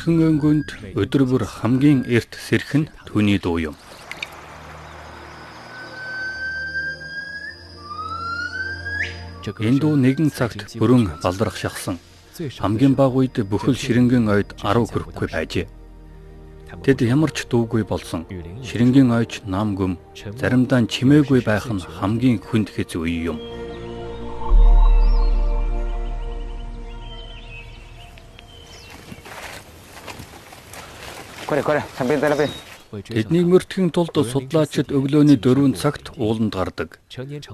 Өргөн өнгөнд өдөр бүр хамгийн эрт сэрх нь түүний дуу юм. Энэ дуу нэгэн цагт бүрэн балдрах шахсан. Хамгийн бага үед бүхэл ширэнгэн ойд 10 хүрэхгүй байжээ. Тэд ямар ч дуугүй болсон. Ширэнгэн ойч нам гүм, заримдаа чимээгүй байх нь хамгийн хүнд хэц үе юм. Тэднийг мөрдөхин тулд судлаачид өглөөний 4 цагт ууланд гардаг.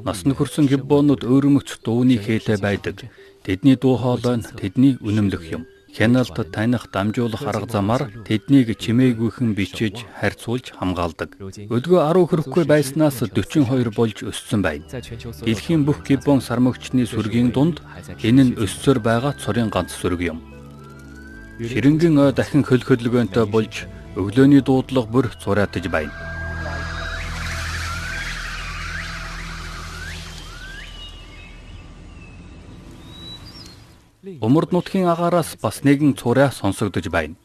Насны хүрсэн гиббонууд өөрөмөгч дууны хээлэ байдаг. Тэдний дуу хоолой нь тэдний үнэмлэх юм. Хяналт таних дамжуулах арга замаар тэднийг чимээгүйхэн бичиж харьцуулж хамгаалдаг. Өдгөө 10 хүрэхгүй байснаас 42 болж өссөн байна. Дэлхийн бүх гиббон сармөгчны сүргийн дунд энэ нь өссөөр байгаа цорын ганц сүрэг юм. Ширэнгэн ой дахин хөлхөлгөөнтэй болж өглөөний дуудлага бүр зураатаж байна. Умард нутгийн агаараас бас нэгэн цураа сонсогдож байна.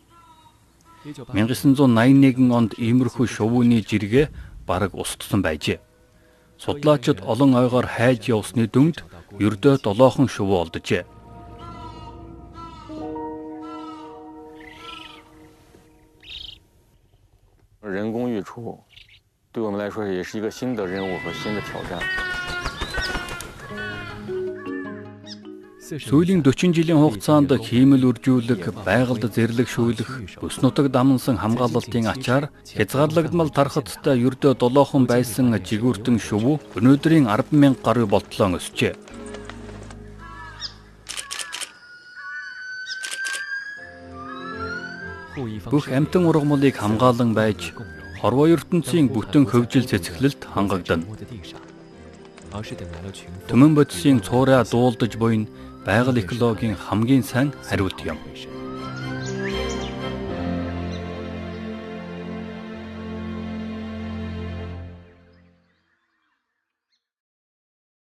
1981 онд иймэрхүү шувууны жиргээ бараг устсан байжээ. Судлаачид олон ойгоор хайж явсны дүнд ердөө 7хон шувуу олджээ. Сүүлийн 40 жилийн хугацаанд хиймэл үржүүлэх, байгальд зэрлэг шүүлэх, өс нутаг дамнсан хамгаалалтын ачаар хязгаарлагдмал тархацтай ердөө 7хон байсан жигүүртэн шувуу өнөөдрийн 10,000 гаруй болтлоо өсчээ. Бүх амьтан ургамлыг хамгаалan байж хорвоо ертөнцийн бүтэн хөгжил цэцгэлэлт хангагдана. Түмэн бодисын цуураа дуулдаж буйн байгаль экологийн хамгийн сайн хариулт юм.